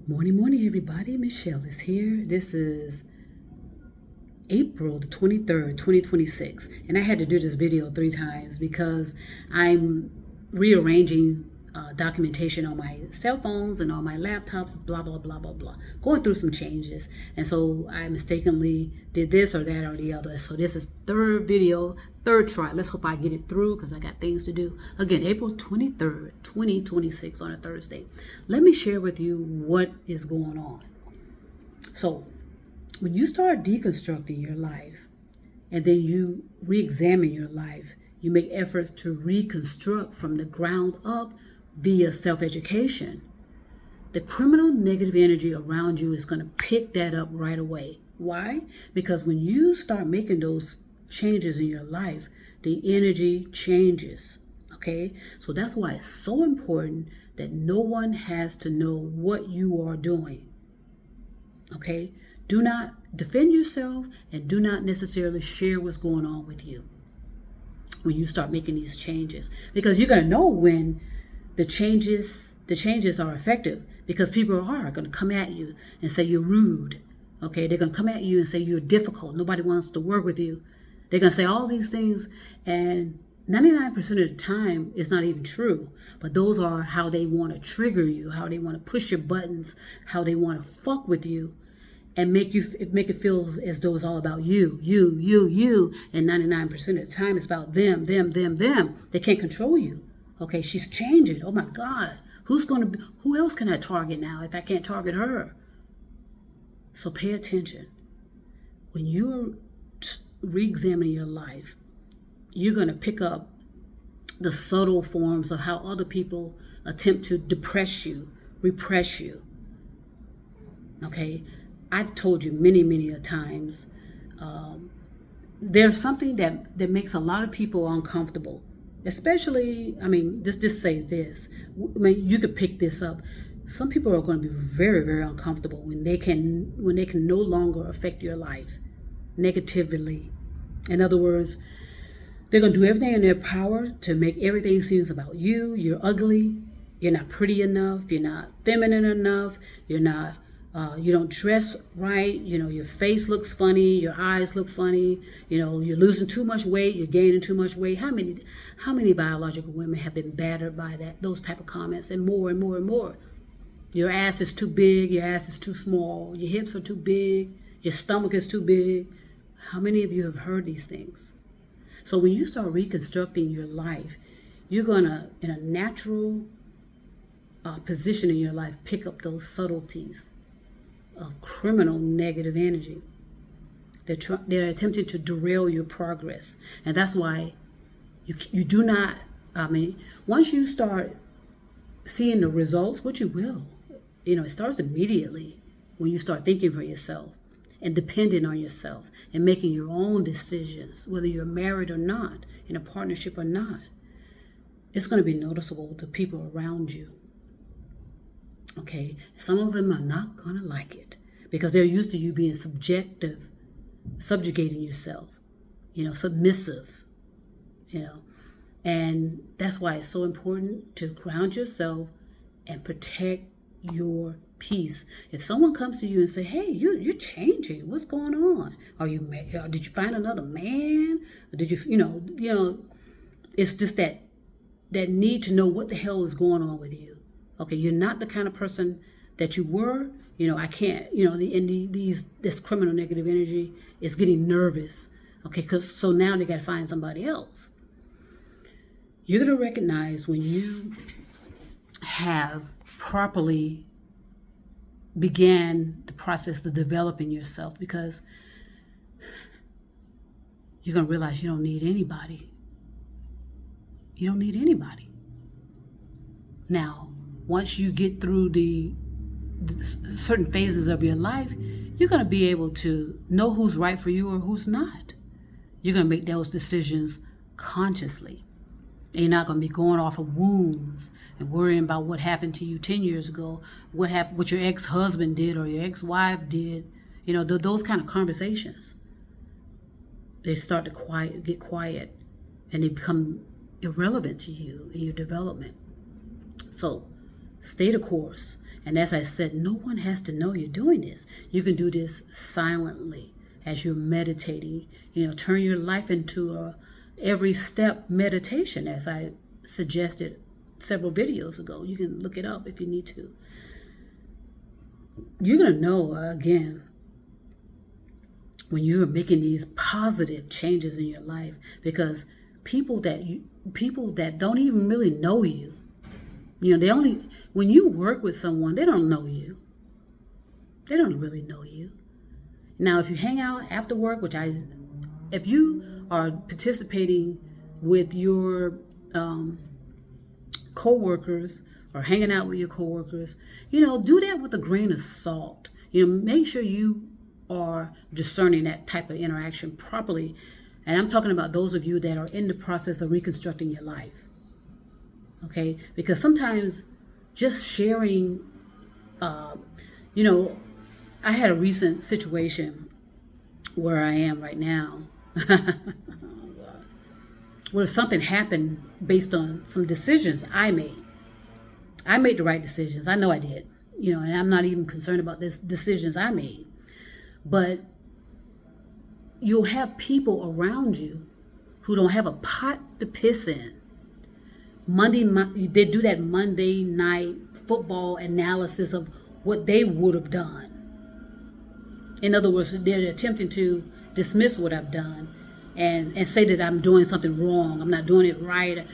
Morning, morning, everybody. Michelle is here. This is April the 23rd, 2026. And I had to do this video 3 times because I'm rearranging documentation on my cell phones and on my laptops, blah, blah, blah, blah, blah. Going through some changes. And so I mistakenly did this or that or the other. So this is third video, third try. Let's hope I get it through because I got things to do. Again, April 23rd, 2026 on a Thursday. Let me share with you what is going on. So when you start deconstructing your life and then you re-examine your life, you make efforts to reconstruct from the ground up via self-education, the criminal negative energy around you is going to pick that up right away. Why? Because when you start making those changes in your life, the energy changes. Okay? So that's why it's so important that no one has to know what you are doing. Okay? Do not defend yourself and do not necessarily share what's going on with you when you start making these changes, because you're going to know when the changes are effective, because people are going to come at you and say you're rude. Okay, they're going to come at you and say you're difficult. Nobody wants to work with you. They're going to say all these things, and 99% of the time it's not even true, but those are how they want to trigger you, how they want to push your buttons, how they want to fuck with you and make it feel as though it's all about you, and 99% of the time it's about them. They can't control you. Okay, she's changing. Oh my God, who else can I target now if I can't target her? So pay attention. When you're re-examining your life, you're going to pick up the subtle forms of how other people attempt to depress you, repress you. Okay, I've told you many a times, there's something that makes a lot of people uncomfortable. Especially, just say this. You could pick this up. Some people are going to be very uncomfortable when they can no longer affect your life negatively. In other words, they're going to do everything in their power to make everything seem about you. You're ugly. You're not pretty enough. You're not feminine enough. You don't dress right. Your face looks funny. Your eyes look funny. You're losing too much weight. You're gaining too much weight. How many biological women have been battered by those type of comments, and more and more and more? Your ass is too big. Your ass is too small. Your hips are too big. Your stomach is too big. How many of you have heard these things? So when you start reconstructing your life, you're gonna, in a natural position in your life, pick up those subtleties of criminal negative energy. They're attempting to derail your progress. And that's why you do not, once you start seeing the results, which you will, it starts immediately when you start thinking for yourself and depending on yourself and making your own decisions, whether you're married or not, in a partnership or not. It's going to be noticeable to people around you. Okay, some of them are not going to like it because they're used to you being subjugating yourself, submissive, and that's why it's so important to ground yourself and protect your peace. If someone comes to you and say, "Hey, you're changing. What's going on? Did you find another man? Or did you, it's just that need to know what the hell is going on with you." Okay, you're not the kind of person that you were. I can't, this criminal negative energy is getting nervous. Okay, so now they got to find somebody else. You're going to recognize when you have properly began the process of developing yourself, because you're going to realize you don't need anybody. You don't need anybody. Now, once you get through the certain phases of your life, you're going to be able to know who's right for you or who's not. You're going to make those decisions consciously. And you're not going to be going off of wounds and worrying about what happened to you 10 years ago, what your ex-husband did or your ex-wife did. Those kind of conversations. They start to get quiet, and they become irrelevant to you in your development. So stay the course And as I said, no one has to know you're doing this. You can do this silently as you're meditating. Turn your life into a every step meditation, as I suggested several videos ago. You can look it up if you need to. You're going to know, again, when you're making these positive changes in your life, because people that don't even really know you, when you work with someone, they don't know you. They don't really know you. Now, if you hang out after work, if you are participating with your coworkers or hanging out with your coworkers, do that with a grain of salt. Make sure you are discerning that type of interaction properly. And I'm talking about those of you that are in the process of reconstructing your life. Okay? Because sometimes just sharing, I had a recent situation where I am right now where something happened based on some decisions I made. I made the right decisions. I know I did. And I'm not even concerned about this decisions I made. But you'll have people around you who don't have a pot to piss in. They do that Monday night football analysis of what they would have done. In other words, they're attempting to dismiss what I've done and say that I'm doing something wrong. I'm not doing it right.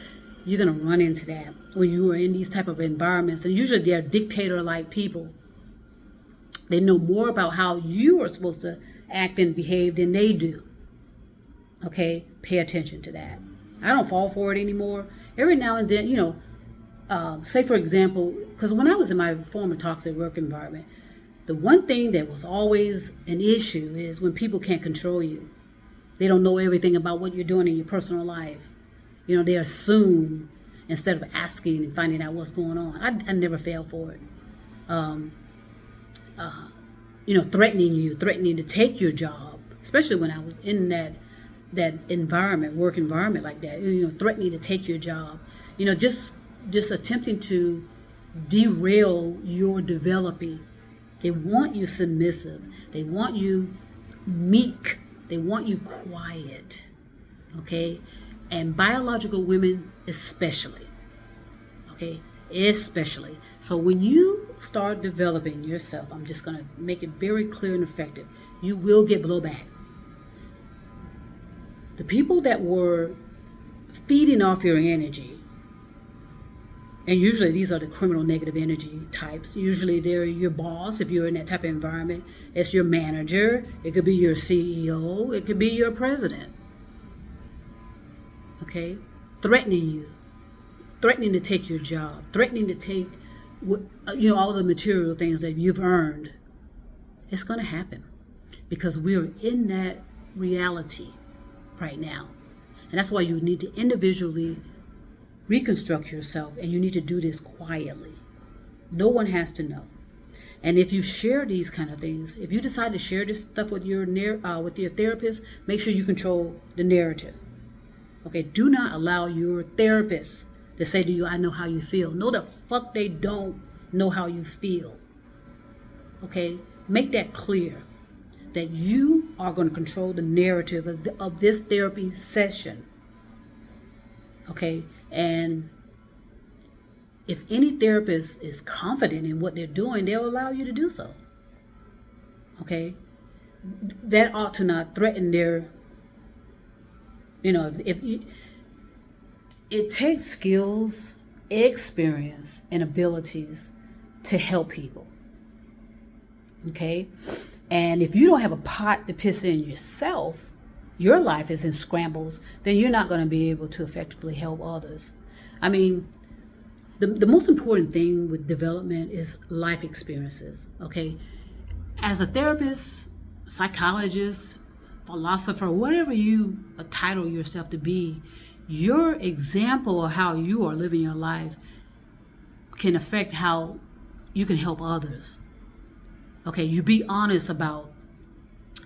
You're going to run into that when you are in these type of environments. And usually they're dictator-like people. They know more about how you are supposed to act and behave than they do. Okay? Pay attention to that. I don't fall for it anymore. Every now and then, say for example, because when I was in my former toxic work environment, the one thing that was always an issue is when people can't control you. They don't know everything about what you're doing in your personal life. They assume instead of asking and finding out what's going on. I never fell for it. Threatening to take your job, especially when I was in that environment, work environment like that, threatening to take your job, just attempting to derail your developing. They want you submissive. They want you meek. They want you quiet. Okay? And biological women especially. Okay? Especially. So when you start developing yourself, I'm just going to make it very clear and effective, you will get blowback. The people that were feeding off your energy, and usually these are the criminal negative energy types. Usually they're your boss if you're in that type of environment. It's your manager. It could be your CEO. It could be your president. Okay? Threatening you. Threatening to take your job. Threatening to take all the material things that you've earned. It's going to happen because we're in that reality right now. And that's why you need to individually reconstruct yourself, and you need to do this quietly. No one has to know. And if you share these kind of things, if you decide to share this stuff with your therapist, make sure you control the narrative. Okay, do not allow your therapist to say to you, I know how you feel. No, the fuck they don't know how you feel. Okay, make that clear that you are going to control the narrative of this therapy session. Okay, and if any therapist is confident in what they're doing, they'll allow you to do so. Okay, that ought to not threaten their, it takes skills, experience, and abilities to help people. Okay, and if you don't have a pot to piss in yourself, your life is in scrambles, then you're not going to be able to effectively help others. I mean, the most important thing with development is life experiences, okay? As a therapist, psychologist, philosopher, whatever you title yourself to be, your example of how you are living your life can affect how you can help others. Okay, you be honest about,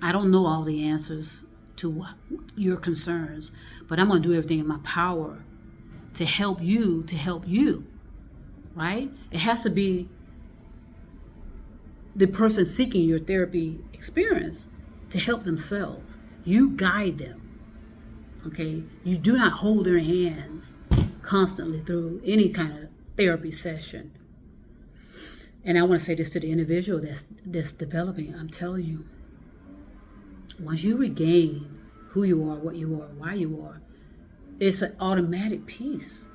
I don't know all the answers to your concerns, but I'm going to do everything in my power to help you, right? It has to be the person seeking your therapy experience to help themselves. You guide them. Okay? You do not hold their hands constantly through any kind of therapy session. And I want to say this to the individual that's developing. I'm telling you, once you regain who you are, what you are, why you are, it's an automatic peace.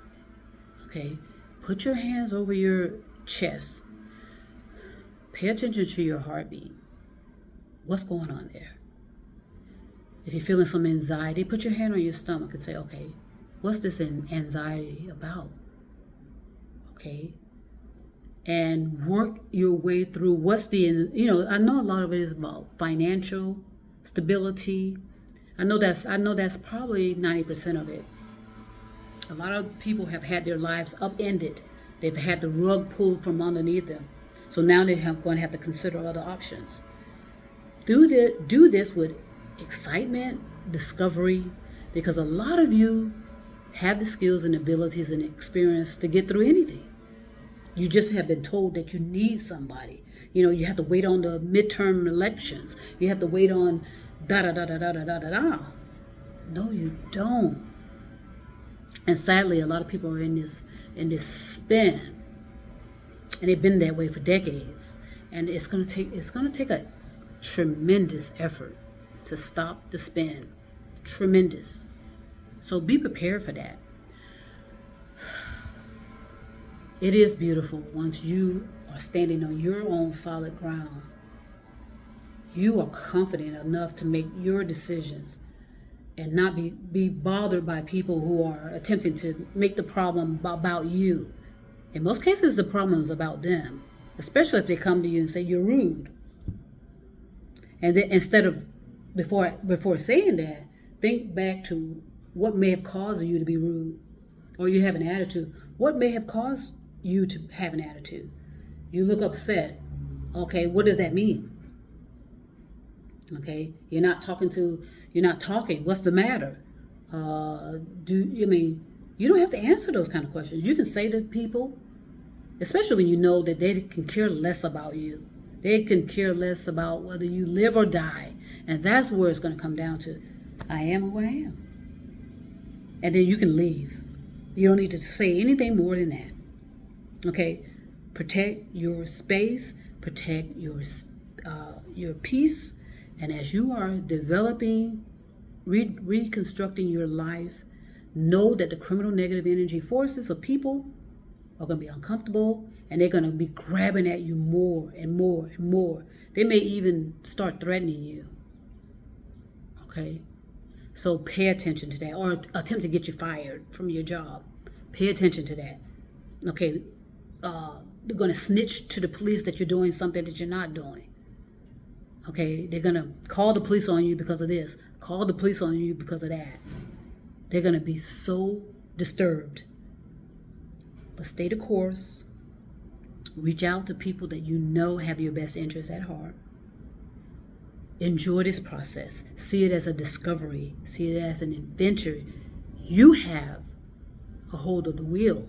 Okay? Put your hands over your chest. Pay attention to your heartbeat. What's going on there? If you're feeling some anxiety, put your hand on your stomach and say, okay, what's this anxiety about? Okay? And work your way through what's I know a lot of it is about financial stability. I know that's probably 90% of it. A lot of people have had their lives upended. They've had the rug pulled from underneath them. So now they're going to have to consider other options. Do this with excitement, discovery, because a lot of you have the skills and abilities and experience to get through anything. You just have been told that you need somebody. You have to wait on the midterm elections. You have to wait on da-da-da-da-da-da-da-da. No, you don't. And sadly, a lot of people are in this spin. And they've been that way for decades. And it's gonna take a tremendous effort to stop the spin. Tremendous. So be prepared for that. It is beautiful once you are standing on your own solid ground. You are confident enough to make your decisions and not be bothered by people who are attempting to make the problem about you. In most cases, the problem is about them, especially if they come to you and say you're rude. And then instead of, before saying that, think back to what may have caused you to be rude, or you have an attitude. What may have caused you to have an attitude? You look upset. Okay, what does that mean? Okay, you're not talking. What's the matter? You don't have to answer those kind of questions. You can say to people, especially when you know that they can care less about you. They can care less about whether you live or die. And that's where it's going to come down to. I am who I am. And then you can leave. You don't need to say anything more than that. Okay? Protect your space. Protect your peace. And as you are developing, reconstructing your life, know that the criminal negative energy forces of people are going to be uncomfortable, and they're going to be grabbing at you more and more and more. They may even start threatening you. Okay? So pay attention to that, or attempt to get you fired from your job. Pay attention to that. Okay? They're going to snitch to the police that you're doing something that you're not doing. Okay? They're going to call the police on you because of this. Call the police on you because of that. They're going to be so disturbed. But stay the course. Reach out to people that you know have your best interests at heart. Enjoy this process. See it as a discovery. See it as an adventure. You have a hold of the wheel.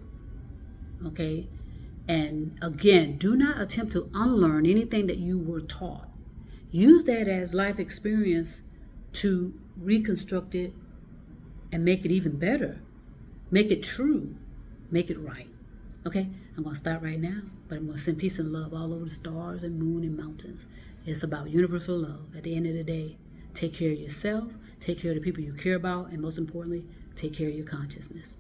Okay? And again, do not attempt to unlearn anything that you were taught. Use that as life experience to reconstruct it and make it even better. Make it true. Make it right. Okay? I'm going to stop right now, but I'm going to send peace and love all over the stars and moon and mountains. It's about universal love. At the end of the day, take care of yourself, take care of the people you care about, and most importantly, take care of your consciousness.